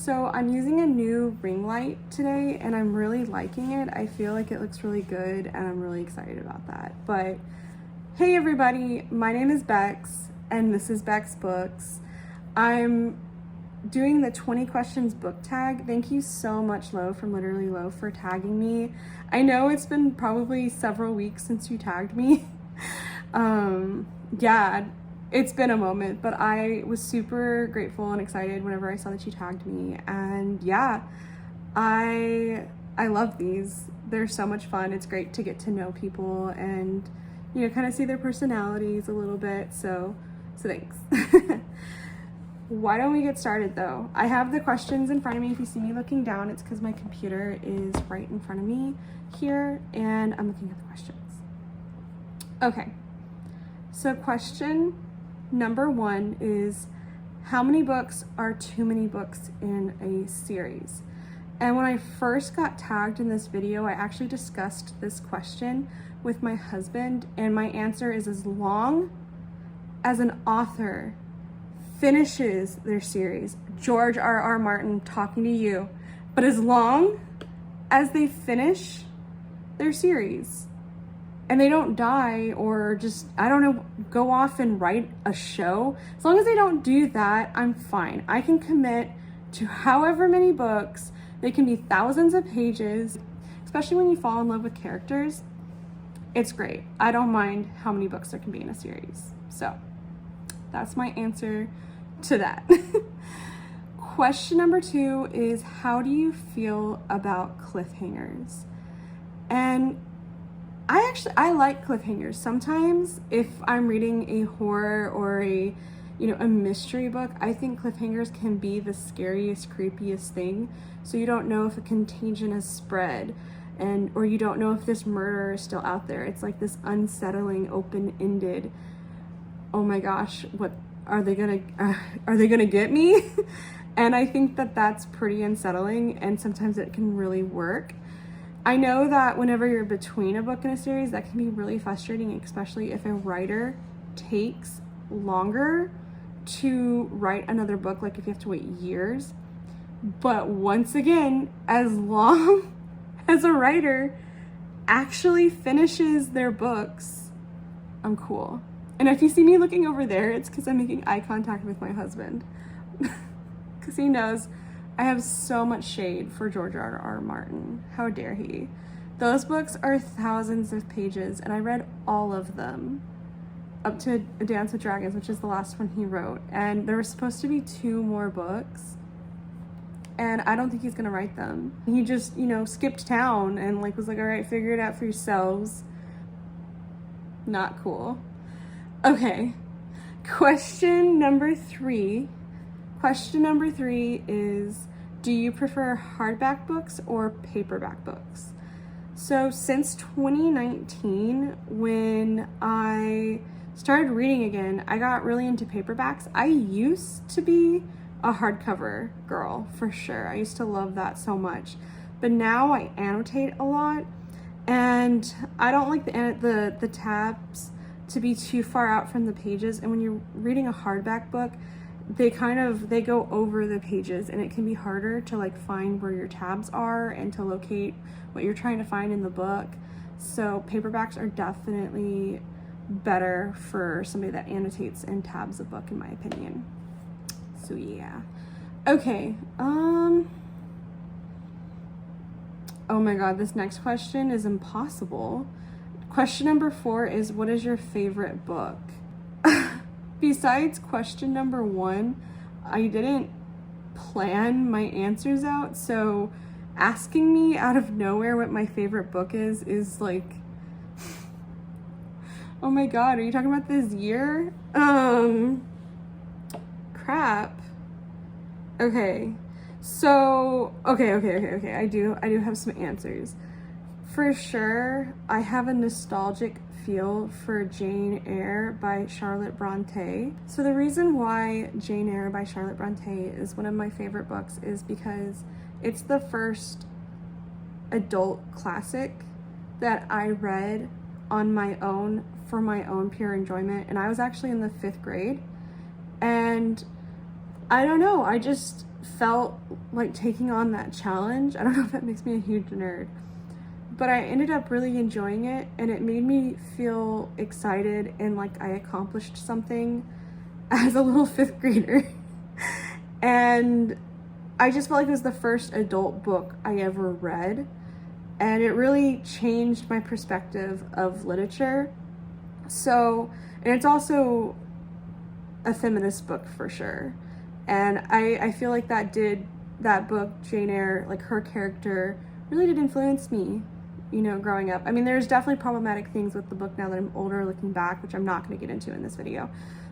So I'm using a new ring light today and I'm really liking it. I feel like it looks really good and I'm really excited about that. But hey everybody, my name is Bex and this is Bex Books. I'm doing the 20 questions book tag. Thank you so much, Lo, from Literally Lo, for tagging me. I know it's been probably several weeks since you tagged me. Yeah, it's been a moment, but I was super grateful and excited whenever I saw that you tagged me. And yeah, I love these. They're so much fun. It's great to get to know people and, you know, kind of see their personalities a little bit. So thanks. Why don't we get started though? I have the questions in front of me. If you see me looking down, it's because my computer is right in front of me here and I'm looking at the questions. Okay, so question number 1 is, how many books are too many books in a series? And when I first got tagged in this video, I actually discussed this question with my husband, and my answer is as long as an author finishes their series. George R.R. Martin talking to you. But as long as they finish their series and they don't die or just, I don't know, go off and write a show, as long as they don't do that, I'm fine. I can commit to however many books. They can be thousands of pages, especially when you fall in love with characters. It's great. I don't mind how many books there can be in a series. So that's my answer to that. Question number 2 is, how do you feel about cliffhangers? And I like cliffhangers. Sometimes if I'm reading a horror or a mystery book, I think cliffhangers can be the scariest, creepiest thing. So you don't know if a contagion has spread or you don't know if this murderer is still out there. It's like this unsettling, open-ended, oh my gosh, what are they gonna get me? And I think that that's pretty unsettling, and sometimes it can really work. I know that whenever you're between a book and a series, that can be really frustrating, especially if a writer takes longer to write another book, like if you have to wait years. But once again, as long as a writer actually finishes their books, I'm cool. And if you see me looking over there, it's because I'm making eye contact with my husband. Because he knows I have so much shade for George R.R. Martin. How dare he? Those books are thousands of pages, and I read all of them up to A Dance with Dragons, which is the last one he wrote. And there were supposed to be 2 more books, and I don't think he's gonna write them. He just, skipped town and was like, all right, figure it out for yourselves. Not cool. Okay, question number 3. Question number 3 is, do you prefer hardback books or paperback books? So since 2019, when I started reading again, I got really into paperbacks. I used to be a hardcover girl, for sure. I used to love that so much. But now I annotate a lot, and I don't like the tabs to be too far out from the pages. And when you're reading a hardback book, they go over the pages, and it can be harder to find where your tabs are and to locate what you're trying to find in the book. So paperbacks are definitely better for somebody that annotates and tabs a book, in my opinion. So yeah. Okay, oh my god, this next question is impossible. Question number 4 is, what is your favorite book? Besides question number 1, I didn't plan my answers out, so asking me out of nowhere what my favorite book is like, oh my god, are you talking about this year? Crap. Okay, so, okay, I do have some answers. For sure, I have a nostalgic feel for Jane Eyre by Charlotte Bronte. So the reason why Jane Eyre by Charlotte Bronte is one of my favorite books is because it's the first adult classic that I read on my own for my own pure enjoyment, and I was actually in the 5th grade, and I don't know, I just felt like taking on that challenge. I don't know if that makes me a huge nerd, but I ended up really enjoying it, and it made me feel excited and like I accomplished something as a little 5th grader. And I just felt like it was the first adult book I ever read, and it really changed my perspective of literature. So, and it's also a feminist book for sure. And I feel like that book, Jane Eyre, like her character really did influence me, you know, growing up. I mean, there's definitely problematic things with the book now that I'm older looking back, which I'm not going to get into in this video.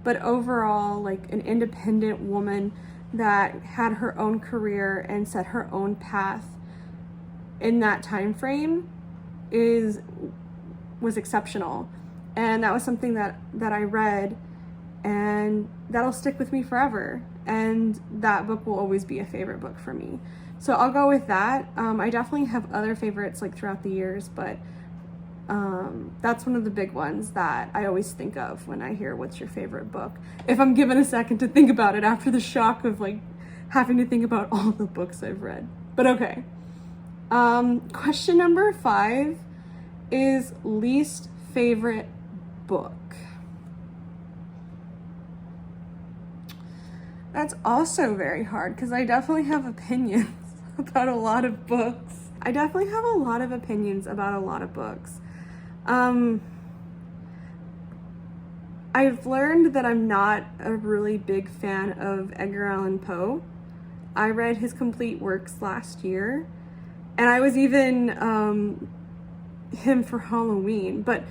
But overall, like an independent woman that had her own career and set her own path in that time frame was exceptional. And that was something that I read, and that'll stick with me forever. And that book will always be a favorite book for me. So I'll go with that. I definitely have other favorites like throughout the years, but that's one of the big ones that I always think of when I hear what's your favorite book. If I'm given a second to think about it after the shock of like having to think about all the books I've read. But okay. Question number 5 is least favorite book. That's also very hard because I definitely have opinions about a lot of books. I've learned that I'm not a really big fan of Edgar Allan Poe. I read his complete works last year, and I was even him for Halloween, but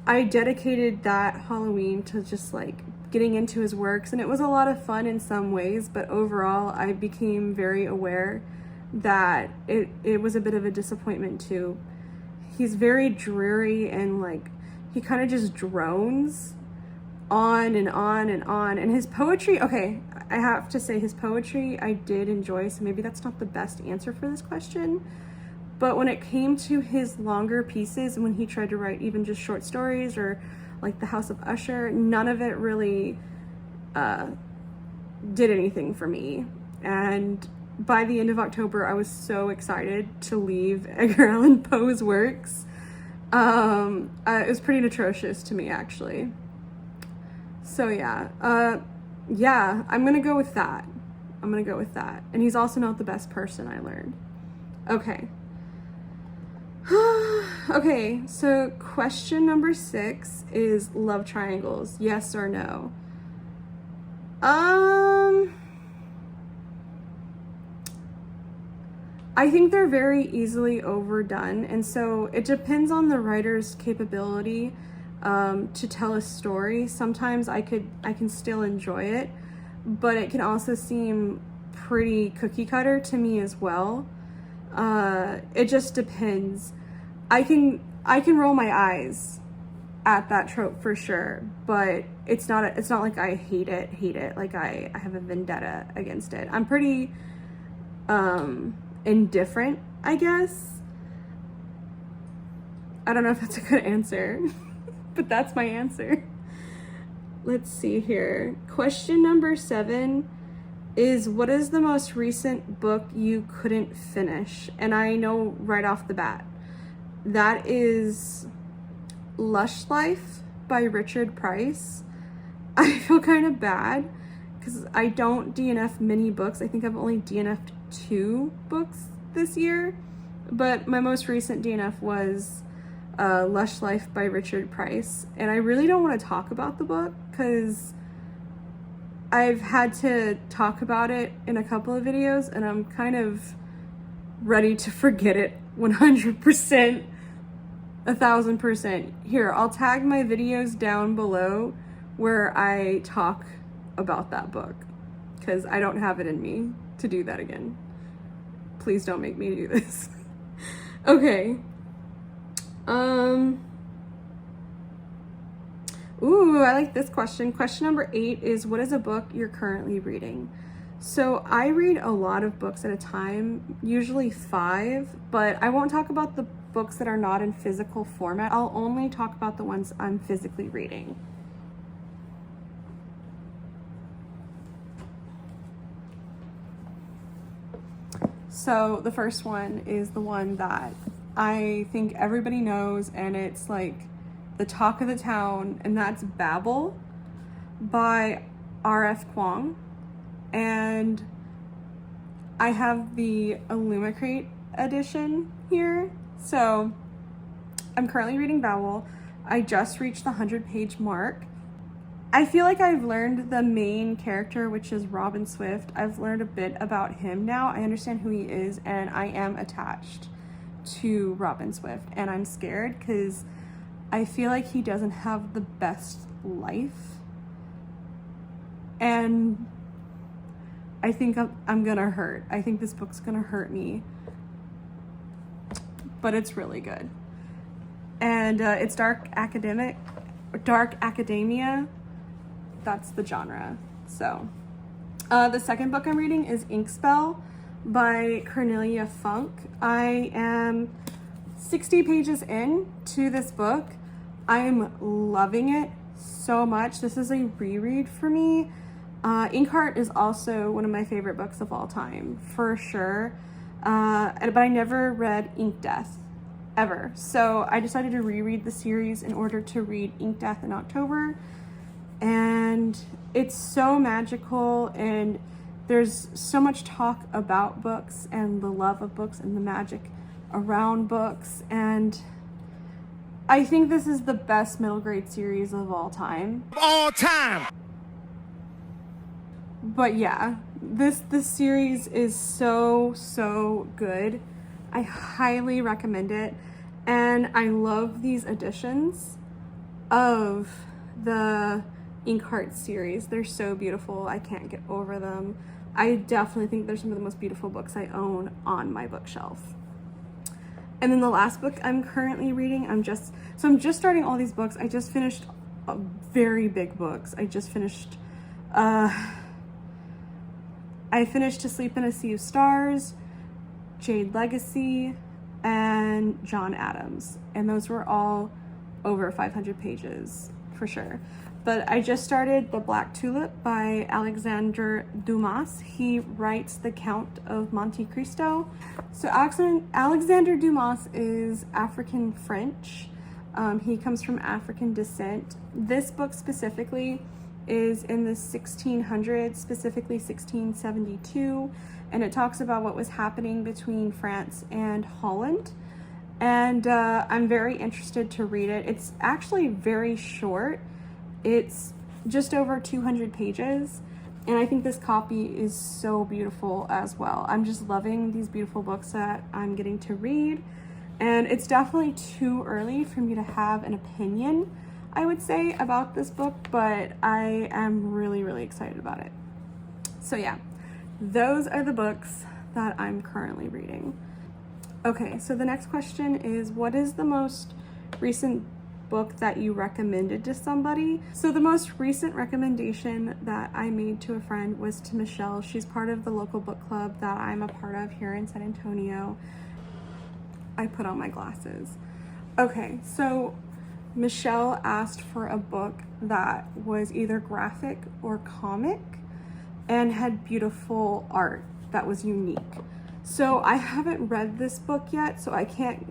I dedicated that Halloween to just like getting into his works, and it was a lot of fun in some ways, but overall I became very aware that it was a bit of a disappointment too. He's very dreary, and like he kind of just drones on and on and on. And his poetry, okay, I have to say his poetry I did enjoy, so maybe that's not the best answer for this question. But when it came to his longer pieces, when he tried to write even just short stories or like The House of Usher, none of it really did anything for me. And by the end of October, I was so excited to leave Edgar Allan Poe's works. It was pretty atrocious to me, actually. So yeah, I'm gonna go with that. And he's also not the best person, I learned. Okay. Okay, so question number 6 is love triangles, yes or no? I think they're very easily overdone, and so it depends on the writer's capability to tell a story. Sometimes I can still enjoy it, but it can also seem pretty cookie cutter to me as well. It just depends. I can roll my eyes at that trope for sure, but it's not like I hate it. Like I have a vendetta against it. I'm pretty indifferent, I guess. I don't know if that's a good answer, but that's my answer. Let's see here. Question number 7 is, what is the most recent book you couldn't finish? And I know right off the bat, that is Lush Life by Richard Price. I feel kind of bad because I don't DNF many books. I think I've only DNF'd 2 books this year, but my most recent DNF was Lush Life by Richard Price, and I really don't want to talk about the book because I've had to talk about it in a couple of videos, and I'm kind of ready to forget it 100%, 1000%. Here, I'll tag my videos down below where I talk about that book, because I don't have it in me to do that again. Please don't make me do this. Okay. Ooh, I like this question. Question number 8 is, what is a book you're currently reading? So I read a lot of books at a time, usually 5, but I won't talk about the books that are not in physical format. I'll only talk about the ones I'm physically reading. So the first one is the one that I think everybody knows, and it's like the talk of the town, and that's Babel by R.F. Kuang. And I have the Illumicrate edition here. So I'm currently reading Babel. I just reached the 100-page mark. I feel like I've learned the main character, which is Robin Swift. I've learned a bit about him now. I understand who he is, and I am attached to Robin Swift, and I'm scared because I feel like he doesn't have the best life, and I think I'm gonna hurt. I think this book's gonna hurt me, but it's really good. And it's dark academia. That's the genre. So the second book I'm reading is Inkspell by Cornelia Funk. I am 60 pages in to this book. I am loving it so much. This is a reread for me. Inkheart is also one of my favorite books of all time, for sure. But I never read Ink Death, ever. So I decided to reread the series in order to read Ink Death in October. And it's so magical, and there's so much talk about books and the love of books and the magic around books. And I think this is the best middle grade series of all time. But yeah, this series is so good. I highly recommend it. And I love these editions of the Inkheart series. They're so beautiful. I can't get over them. I definitely think they're some of the most beautiful books I own on my bookshelf. And then the last book I'm currently reading, I'm just starting all these books. I just finished very big books. I just finished I finished To Sleep in a Sea of Stars, Jade Legacy, and John Adams. And those were all over 500 pages for sure. But I just started The Black Tulip by Alexandre Dumas. He writes The Count of Monte Cristo. So Alexandre Dumas is African French. He comes from African descent. This book specifically is in the 1600s, specifically 1672, and it talks about what was happening between France and Holland. And I'm very interested to read it. It's actually very short. It's just over 200 pages, and I think this copy is so beautiful as well. I'm just loving these beautiful books that I'm getting to read, and it's definitely too early for me to have an opinion, I would say, about this book, but I am really excited about it. So yeah, those are the books that I'm currently reading. Okay, so the next question is, what is the most recent book that you recommended to somebody? So the most recent recommendation that I made to a friend was to Michelle. She's part of the local book club that I'm a part of here in San Antonio. I put on my glasses. Okay, so Michelle asked for a book that was either graphic or comic and had beautiful art that was unique. So I haven't read this book yet, so I can't,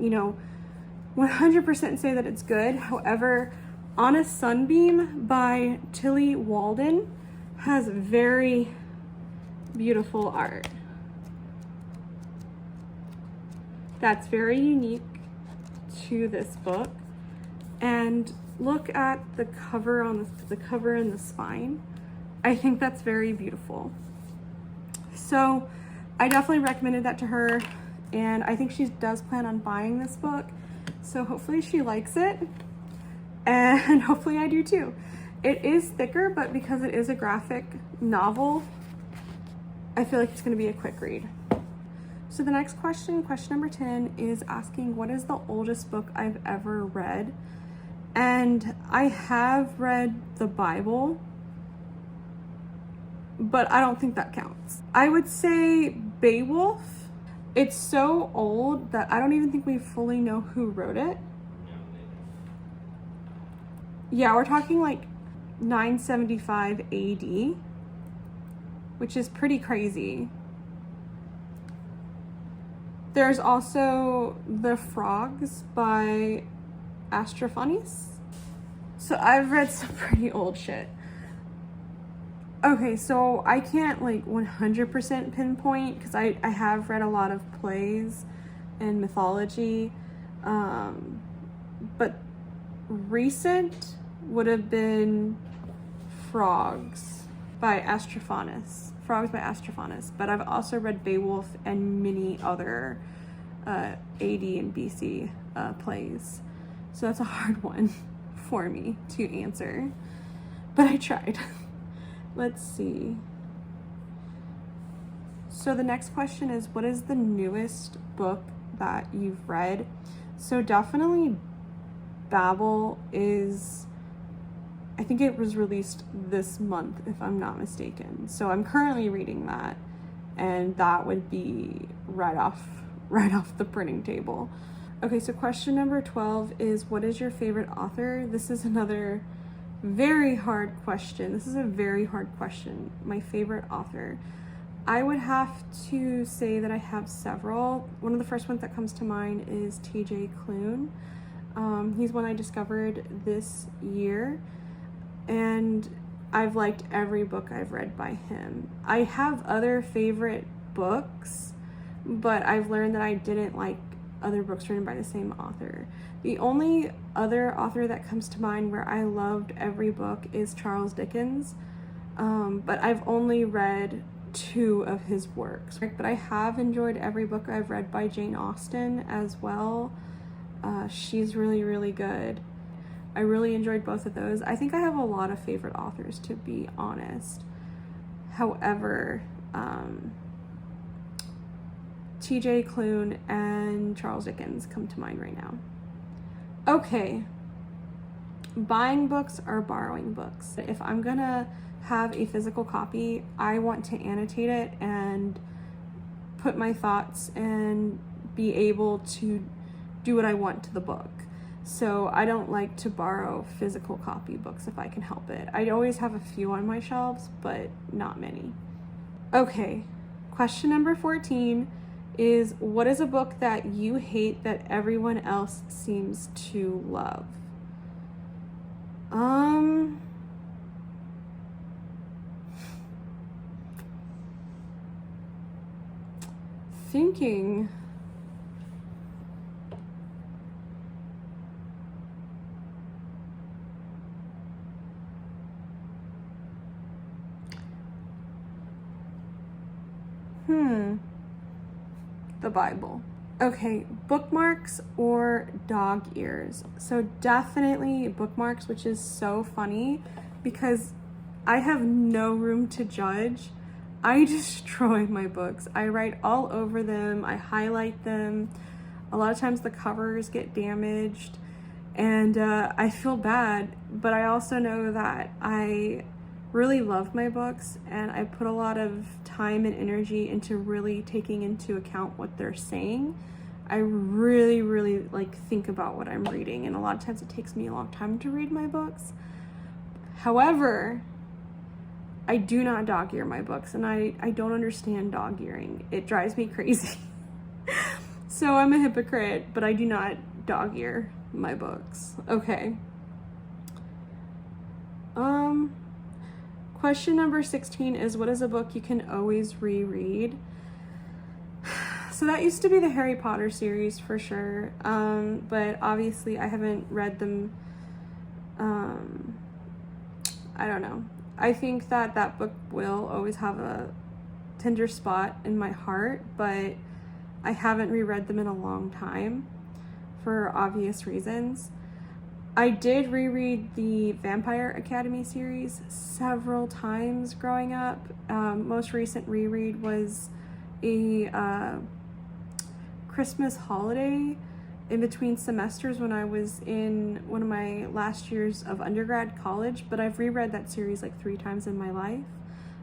100% say that it's good. However, On a Sunbeam by Tilly Walden has very beautiful art. That's very unique to this book. And look at the cover on the cover and the spine. I think that's very beautiful. So I definitely recommended that to her, and I think she does plan on buying this book. So hopefully she likes it, and hopefully I do too. It is thicker, but because it is a graphic novel, I feel like it's going to be a quick read. So the next question number 10, is asking what is the oldest book I've ever read? And I have read the Bible, but I don't think that counts. I would say Beowulf. It's so old that I don't even think we fully know who wrote it. Yeah, we're talking like 975 AD, which is pretty crazy. There's also The Frogs by Astraphanes. So I've read some pretty old shit. Okay, so I can't like 100% pinpoint because I have read a lot of plays and mythology, but recent would have been Frogs by Astraphanes. Frogs by Astraphanes. But I've also read Beowulf and many other AD and BC plays. So that's a hard one for me to answer. But I tried. Let's see. So the next question is, what is the newest book that you've read? So definitely Babel is, I think it was released this month, if I'm not mistaken. So I'm currently reading that, and that would be right off the printing table. Okay, so question number 12 is, what is your favorite author? This is another very hard question. This is a very hard question. My favorite author. I would have to say that I have several. One of the first ones that comes to mind is TJ Klune. He's one I discovered this year, and I've liked every book I've read by him. I have other favorite books, but I've learned that I didn't like other books written by the same author. The only other author that comes to mind where I loved every book is Charles Dickens, but I've only read 2 of his works. But I have enjoyed every book I've read by Jane Austen as well. She's really, really good. I really enjoyed both of those. I think I have a lot of favorite authors, to be honest. However, TJ Klune and Charles Dickens come to mind right now. Okay, buying books or borrowing books? If I'm gonna have a physical copy, I want to annotate it and put my thoughts and be able to do what I want to the book. So I don't like to borrow physical copy books if I can help it. I always have a few on my shelves, but not many. Okay, question number 14 is, what is a book that you hate that everyone else seems to love? Thinking. The Bible. Okay, Bookmarks or dog ears? So definitely Bookmarks, which is so funny because I have no room to judge. I destroy my books. I write all over them. I highlight them. A lot of times the covers get damaged, and I feel bad, but I also know that I really love my books, and I put a lot of time and energy into really taking into account what they're saying. I really, really think about what I'm reading, and a lot of times it takes me a long time to read my books. However, I do not dog ear my books, and I don't understand dog earing. It drives me crazy. So I'm a hypocrite, but I do not dog ear my books. Okay. Question number 16 is, what is a book you can always reread? So that used to be the Harry Potter series for sure, but obviously I haven't read them. I don't know. I think that book will always have a tender spot in my heart, but I haven't reread them in a long time for obvious reasons. I did reread the Vampire Academy series several times growing up. Most recent reread was a Christmas holiday in between semesters when I was in one of my last years of undergrad college, but I've reread that series like 3 times in my life.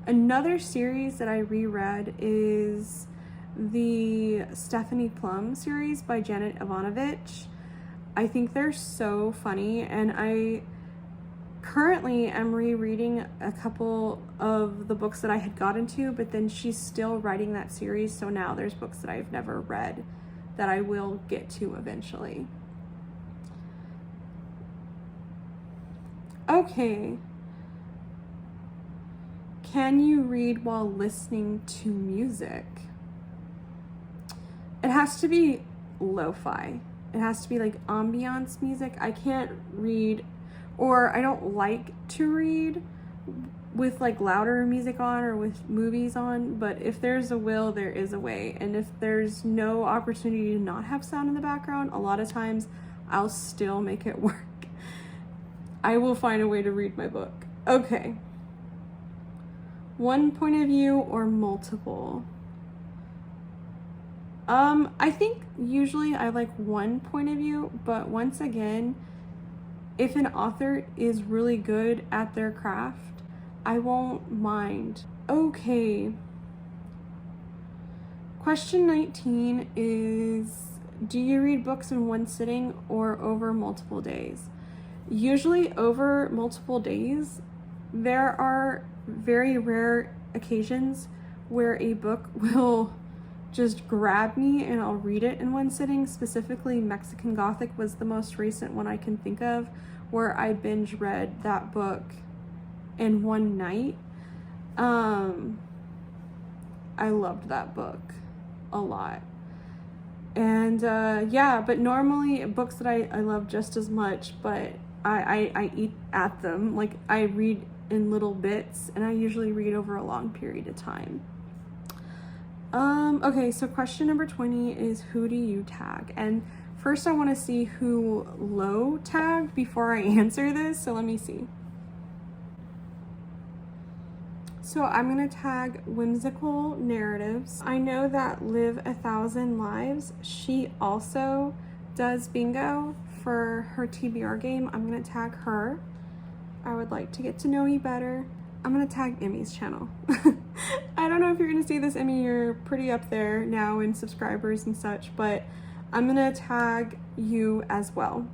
Another series that I reread is the Stephanie Plum series by Janet Ivanovich. I think they're so funny, and I currently I'm rereading a couple of the books that I had gotten to, but then she's still writing that series, so now there's books that I've never read that I will get to eventually. Okay. Can you read while listening to music? It has to be lo-fi. It has to be like ambiance music. I can't read, or I don't like to read with like louder music on or with movies on, but if there's a will, there is a way. And if there's no opportunity to not have sound in the background, a lot of times I'll still make it work. I will find a way to read my book. Okay. One point of view or multiple? I think usually I like one point of view, but once again, if an author is really good at their craft, I won't mind. Okay. Question 19 is, do you read books in one sitting or over multiple days? Usually over multiple days. There are very rare occasions where a book will just grab me and I'll read it in one sitting. Specifically, Mexican Gothic was the most recent one I can think of where I binge read that book in one night. I loved that book a lot. And yeah, but normally books that I love just as much, but I eat at them. Like, I read in little bits, and I usually read over a long period of time. Okay, so question number 20 is, who do you tag? And first I want to see who Lo tagged before I answer this, so let me see. So I'm going to tag Whimsical Narratives. I know that Live 1,000 Lives, she also does bingo for her TBR game. I'm going to tag her. I would like to get to know you better. I'm going to tag Emmy's channel. I don't know if you're going to see this, Emmy. You're pretty up there now in subscribers and such, but I'm going to tag you as well.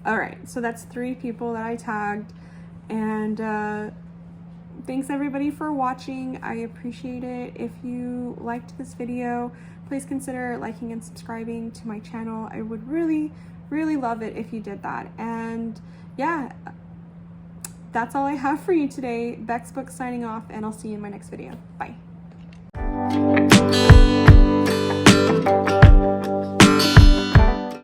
All right, so that's 3 people that I tagged. And thanks everybody for watching. I appreciate it. If you liked this video, please consider liking and subscribing to my channel. I would really, really love it if you did that. And yeah, that's all I have for you today. Beck's Book signing off, and I'll see you in my next video. Bye.